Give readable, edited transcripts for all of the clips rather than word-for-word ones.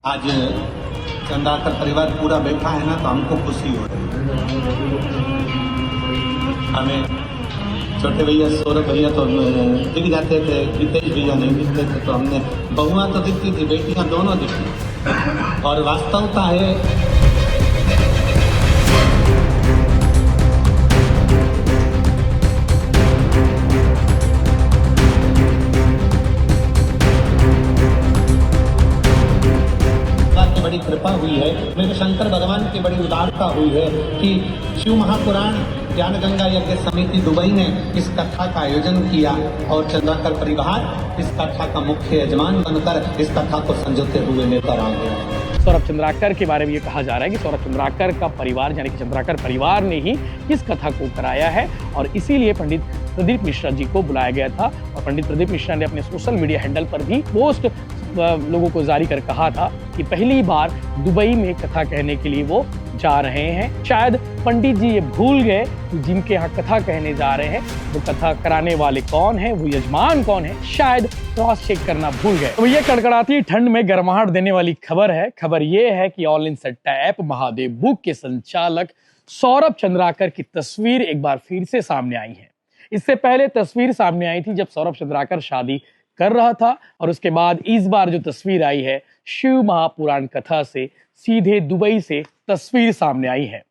आज चंद्राकर परिवार पूरा बैठा है ना, तो हमको खुशी हो रही है। हमें छोटे भैया सौरभ भैया तो दिख जाते थे, रितेश भैया नहीं दिखते थे, तो हमने बहुआ तो दिखती थी, बेटियां दोनों दिखती। और वास्तवता है बड़ी कृपा हुई है, मेरे शंकर भगवान की बड़ी उदारता हुई है कि शिव महापुराण ज्ञान गंगा यज्ञ समिति दुबई ने इस कथा का आयोजन किया और चंद्राकर परिवार इस कथा का मुख्य यजमान बनकर इस कथा को संजोते हुए लेकर आ गया। सौरभ चंद्राकर के बारे में ये कहा जा रहा है कि सौरभ चंद्राकर का परिवार यानी कि चंद्राकर परिवार ने ही इस कथा को कराया है और इसीलिए पंडित प्रदीप मिश्रा जी को बुलाया गया था। और पंडित प्रदीप मिश्रा ने अपने सोशल मीडिया हैंडल पर भी पोस्ट लोगों को जारी कर कहा था कि पहली बार दुबई में कथा कहने के लिए वो जा रहे हैं। शायद पंडित जी ये भूल गए कि जिनके यहाँ कथा कहने जा रहे हैं वो कथा कराने वाले कौन है, वो यजमान कौन है, शायद क्रॉस चेक करना भूल गए। तो ये कड़कड़ाती ठंड में गर्माहट देने वाली खबर है। खबर ये है कि ऑल इन सट्टा ऐप महादेव बुक के संचालक सौरभ चंद्राकर की तस्वीर एक बार फिर से सामने आई है। इससे पहले तस्वीर सामने आई थी जब सौरभ चंद्राकर शादी कर रहा था और उसके बाद इस बार जो तस्वीर आई है शिव महापुराण कथा से सीधे दुबई से तस्वीर सामने आई है।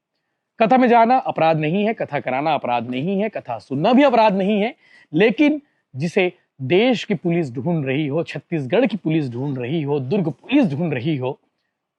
कथा में जाना अपराध नहीं है, कथा कराना अपराध नहीं है, कथा सुनना भी अपराध नहीं है, लेकिन जिसे देश की पुलिस ढूंढ रही हो, छत्तीसगढ़ की पुलिस ढूंढ रही हो, दुर्ग पुलिस ढूंढ रही हो,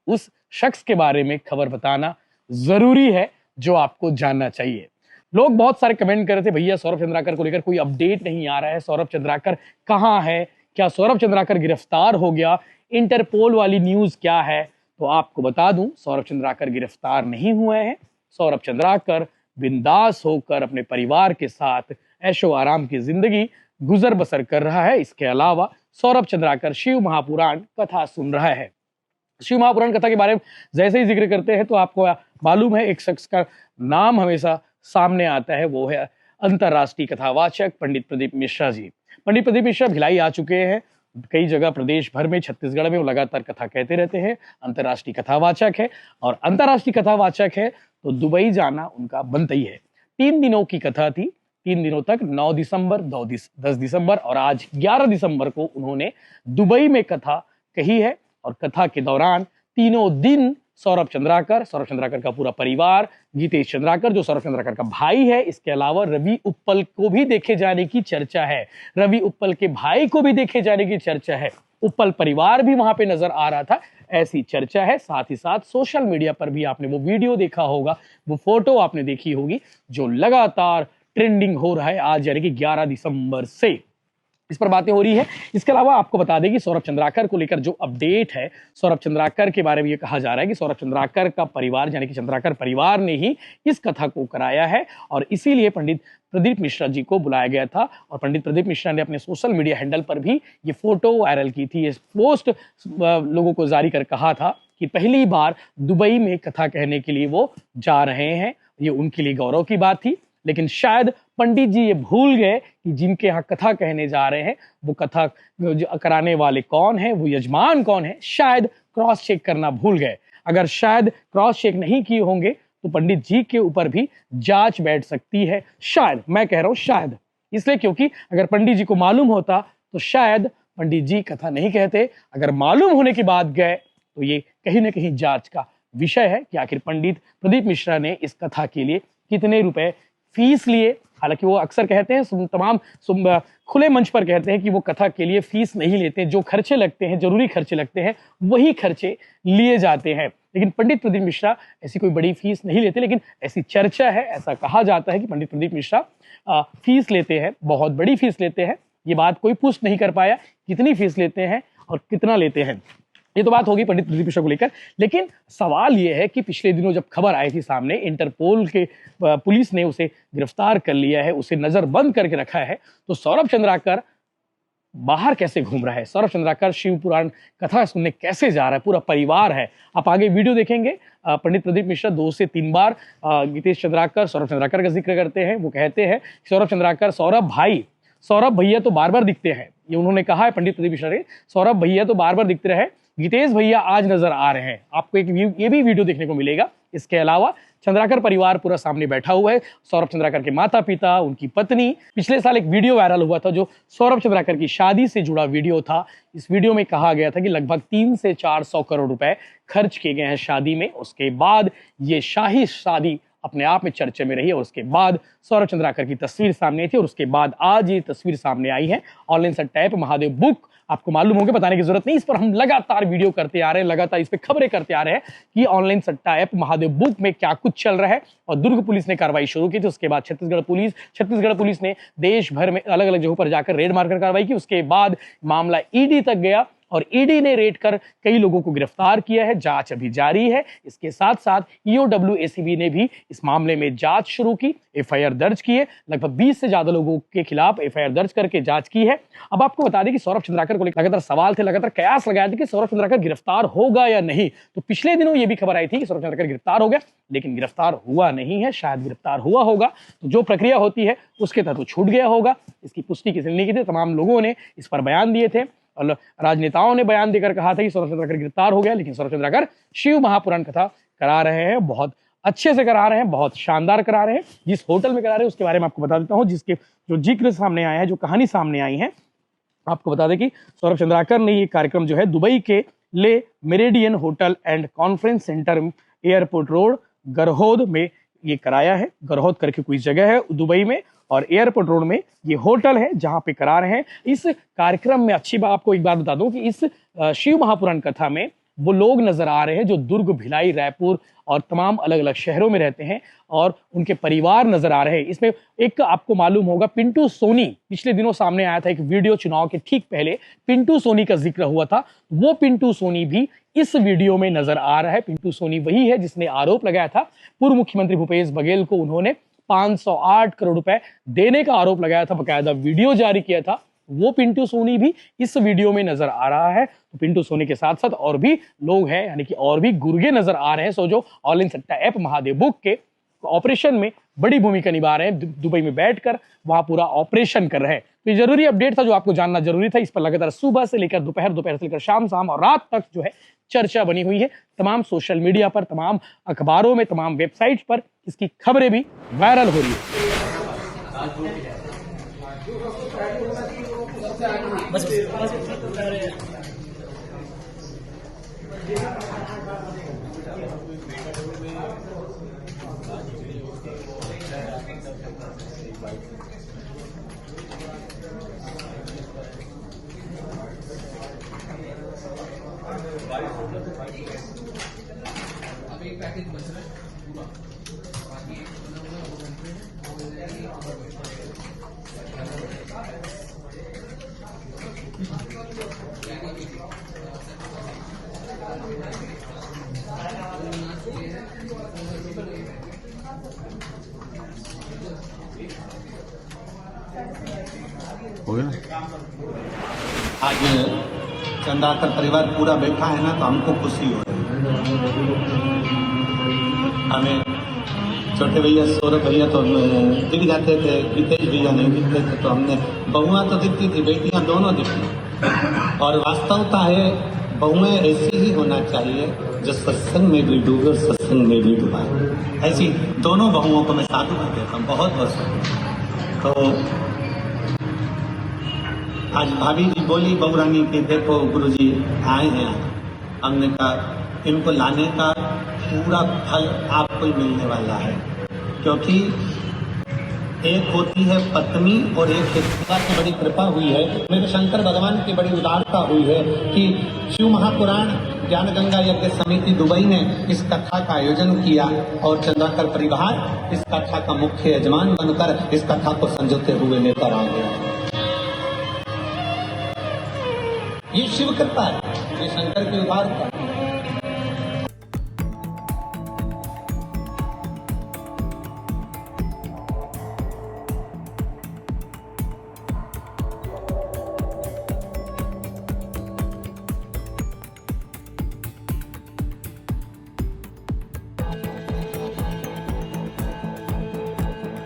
उस शख्स के बारे में खबर बताना जरूरी है जो आपको जानना चाहिए। लोग बहुत सारे कमेंट कर रहे थे, भैया सौरभ चंद्राकर को लेकर कोई अपडेट नहीं आ रहा है, सौरभ चंद्राकर कहाँ है, क्या सौरभ चंद्राकर गिरफ्तार हो गया, इंटरपोल वाली न्यूज क्या है। तो आपको बता दूं, सौरभ चंद्राकर गिरफ्तार नहीं हुए हैं। सौरभ चंद्राकर बिंदास होकर अपने परिवार के साथ ऐशो आराम की जिंदगी गुजर बसर कर रहा है। इसके अलावा सौरभ चंद्राकर शिव महापुराण कथा सुन रहा है। शिव महापुराण कथा के बारे में जैसे ही जिक्र करते हैं तो आपको मालूम है एक शख्स का नाम हमेशा सामने आता है, वो है अंतर्राष्ट्रीय कथावाचक पंडित प्रदीप मिश्रा जी। पंडित प्रदीप मिश्रा भिलाई आ चुके हैं, कई जगह प्रदेश भर में, छत्तीसगढ़ में वो लगातार कथा कहते रहते हैं। अंतर्राष्ट्रीय कथावाचक है और अंतर्राष्ट्रीय कथावाचक है तो दुबई जाना उनका बनता ही है। 3 दिनों की कथा थी, 3 दिनों तक 9 दिसंबर, 10 दिसंबर और आज 11 दिसंबर को उन्होंने दुबई में कथा कही है। और कथा के दौरान तीनों दिन सौरभ चंद्राकर का पूरा परिवार, गीतेश चंद्राकर जो सौरभ चंद्राकर का भाई है, इसके अलावा रवि उप्पल को भी देखे जाने की चर्चा है, रवि उप्पल के भाई को भी देखे जाने की चर्चा है, उप्पल परिवार भी वहां पे नजर आ रहा था, ऐसी चर्चा है। साथ ही साथ सोशल मीडिया पर भी आपने वो वीडियो देखा होगा, वो फोटो आपने देखी होगी जो लगातार ट्रेंडिंग हो रहा है आज यानी कि 11 दिसंबर से इस पर बातें हो रही है। इसके अलावा आपको बता दें कि सौरभ चंद्राकर को लेकर जो अपडेट है, सौरभ चंद्राकर के बारे में ये कहा जा रहा है कि सौरभ चंद्राकर का परिवार यानी कि चंद्राकर परिवार ने ही इस कथा को कराया है और इसीलिए पंडित प्रदीप मिश्रा जी को बुलाया गया था। और पंडित प्रदीप मिश्रा ने अपने सोशल मीडिया हैंडल पर भी ये फोटो वायरल की थी, ये पोस्ट लोगों को जारी कर कहा था कि पहली बार दुबई में कथा कहने के लिए वो जा रहे हैं। ये उनके लिए गौरव की बात थी, लेकिन शायद पंडित जी ये भूल गए कि जिनके यहाँ कथा कहने जा रहे हैं वो कथा कराने वाले कौन है, वो यजमान कौन है, शायद क्रॉस चेक करना भूल गए। अगर शायद क्रॉस चेक नहीं किए होंगे तो पंडित जी के ऊपर भी जांच बैठ सकती है। शायद, मैं कह रहा हूं शायद, इसलिए क्योंकि अगर पंडित जी को मालूम होता तो शायद पंडित जी कथा नहीं कहते। अगर मालूम होने के बाद गए तो ये कहीं ना कहीं जांच का विषय है कि आखिर पंडित प्रदीप मिश्रा ने इस कथा के लिए कितने रुपए फीस लिए। हालांकि वो अक्सर कहते हैं, तमाम खुले मंच पर कहते हैं कि वो कथा के लिए फीस नहीं लेते, जो खर्चे लगते हैं, जरूरी खर्चे लगते हैं, वही खर्चे लिए जाते हैं। लेकिन पंडित प्रदीप मिश्रा ऐसी कोई बड़ी फीस नहीं लेते, लेकिन ऐसी चर्चा है, ऐसा कहा जाता है कि पंडित प्रदीप मिश्रा फीस लेते हैं, बहुत बड़ी फीस लेते हैं। ये बात कोई पुष्ट नहीं कर पाया कितनी फीस लेते हैं और कितना लेते हैं, ये तो बात होगी पंडित प्रदीप मिश्रा को लेकर। लेकिन सवाल ये है कि पिछले दिनों जब खबर आई थी सामने, इंटरपोल के पुलिस ने उसे गिरफ्तार कर लिया है, उसे नजरबंद करके रखा है, तो सौरभ चंद्राकर बाहर कैसे घूम रहा है, सौरभ चंद्राकर शिव पुराण कथा सुनने कैसे जा रहा है, पूरा परिवार है। आप आगे वीडियो देखेंगे, पंडित प्रदीप मिश्रा 2 से 3 बार गीतेश चंद्राकर, सौरभ चंद्राकर का जिक्र करते हैं। वो कहते हैं सौरभ चंद्राकर, सौरभ भैया तो बार बार दिखते हैं, ये उन्होंने कहा है पंडित प्रदीप मिश्रा ने, सौरभ भैया तो बार बार दिखते रहे, गीतेश भैया आज नजर आ रहे हैं। आपको एक ये भी वीडियो देखने को मिलेगा। इसके अलावा चंद्राकर परिवार पूरा सामने बैठा हुआ है। सौरभ चंद्राकर के माता पिता, उनकी पत्नी। पिछले साल एक वीडियो वायरल हुआ था जो सौरभ चंद्राकर की शादी से जुड़ा वीडियो था। इस वीडियो में कहा गया था कि लगभग 300 से 400 करोड़ रुपए खर्च किए गए हैं शादी में। उसके बाद ये शाही शादी अपने आप में चर्चे में रही और उसके बाद सौरभ चंद्राकर की तस्वीर सामने आई थी और उसके बाद आज ये तस्वीर सामने आई है। ऑनलाइन सट्टा ऐप महादेव बुक, आपको मालूम होगा, बताने की जरूरत नहीं, इस पर हम लगातार वीडियो करते आ रहे हैं, लगातार इस पर खबरें करते आ रहे हैं कि ऑनलाइन सट्टा ऐप महादेव बुक में क्या कुछ चल रहा है। और दुर्ग पुलिस ने कार्रवाई शुरू की थी। उसके बाद छत्तीसगढ़ पुलिस ने देश भर में अलग अलग जगहों पर जाकर रेड मारकर कार्रवाई की। उसके बाद मामला ईडी तक गया और ईडी ने रेड कर कई लोगों को गिरफ्तार किया है। जांच अभी जारी है। इसके साथ साथ ईओडब्ल्यू एसीबी ने भी इस मामले में जांच शुरू की, एफआईआर दर्ज की है। लगभग 20 से ज्यादा लोगों के खिलाफ एफआईआर दर्ज करके जांच की है। अब आपको बता दें कि सौरभ चंद्राकर को लगातार सवाल थे, लगातार कयास लगाए थे कि सौरभ चंद्राकर गिरफ्तार होगा या नहीं। तो पिछले दिनों ये भी खबर आई थी कि सौरभ चंद्राकर गिरफ्तार हो गया, लेकिन गिरफ्तार हुआ नहीं है। शायद गिरफ्तार हुआ होगा तो जो प्रक्रिया होती है उसके तहत वो छूट गया होगा। इसकी पुष्टि किसी ने नहीं की थी। तमाम लोगों ने इस पर बयान दिए थे और राजनेताओं ने बयान देकर कहा था कि सौरभ चंद्राकर गिरफ्तार हो गया, लेकिन सौरभ चंद्राकर शिव महापुराण कथा करा रहे हैं, बहुत अच्छे से करा रहे हैं, बहुत शानदार करा रहे हैं। जिस होटल में करा रहे हैं उसके बारे में आपको बता देता हूं, जिसके जो जिक्र सामने आया है, जो कहानी सामने आई है। आपको बता दें कि सौरभ चंद्राकर ने ये कार्यक्रम जो है दुबई के Le Meridien hotel and conference centre airport road Garhoud में ये कराया है। गरहोद करके कोई जगह है दुबई में और एयरपोर्ट रोड में ये होटल है जहां पे करा रहे हैं। इस कार्यक्रम में अच्छी बात आपको एक बात बता दूं कि इस शिव महापुराण कथा में वो लोग नजर आ रहे हैं जो दुर्ग, भिलाई, रायपुर और तमाम अलग अलग शहरों में रहते हैं और उनके परिवार नजर आ रहे हैं। इसमें एक आपको मालूम होगा पिंटू सोनी, पिछले दिनों सामने आया था एक वीडियो, चुनाव के ठीक पहले पिंटू सोनी का जिक्र हुआ था। वो पिंटू सोनी भी इस वीडियो में नजर आ रहा है। पिंटू सोनी वही है जिसने आरोप लगाया था पूर्व मुख्यमंत्री भूपेश बघेल को उन्होंने 508 करोड़ रुपए देने का आरोप लगाया था, बकायदा वीडियो जारी किया था। वो पिंटू सोनी भी इस वीडियो में नजर आ रहा है। तो पिंटू सोनी के साथ साथ और भी लोग हैं, यानी कि और भी गुर्गे नजर आ रहे हैं। सो जो ऑनलाइन सट्टा ऐप महादेव बुक के ऑपरेशन में बड़ी भूमिका निभा रहे हैं, दुबई में बैठकर वहां पूरा ऑपरेशन कर रहे हैं। तो ये जरूरी अपडेट था जो आपको जानना जरूरी था। इस पर लगातार सुबह से लेकर दोपहर, दोपहर से लेकर शाम और रात तक जो है चर्चा बनी हुई है। तमाम सोशल मीडिया पर, तमाम अखबारों में, तमाम वेबसाइट पर इसकी खबरें भी वायरल हो रही है। हो गया। आज चंद्राकर परिवार पूरा बैठा है ना, तो हमको खुशी हो रही है। हमें छोटे भैया सौरभ भैया तो दिख जाते थे, गीतेश भैया नहीं दिखते थे, तो हमने बहुआं तो दिखती थी, बेटियां दोनों दिखती। और वास्तवता है बहुएं ऐसी ही होना चाहिए जो सत्संग में भी डूबे और सत्संग में भी डुबाए। ऐसी दोनों बहुओं को मैं साधु कर देता हूँ, बहुत बहुत। तो आज भाभी जी बोली बहुरानी की, देखो गुरुजी आए हैं, हमने कहा इनको लाने का पूरा फल आपको ही मिलने वाला है, क्योंकि एक होती है पत्नी और एक पिता की बड़ी कृपा हुई है, मेरे शंकर भगवान की बड़ी उदारता हुई है कि शिव महापुराण ज्ञान गंगा यज्ञ समिति दुबई ने इस कथा का आयोजन किया और चंद्राकर परिवार इस कथा का मुख्य यजमान बनकर इस कथा को संजोते हुए लेकर आ गया। ये शिव कृपा है, ये शंकर की उदारता है।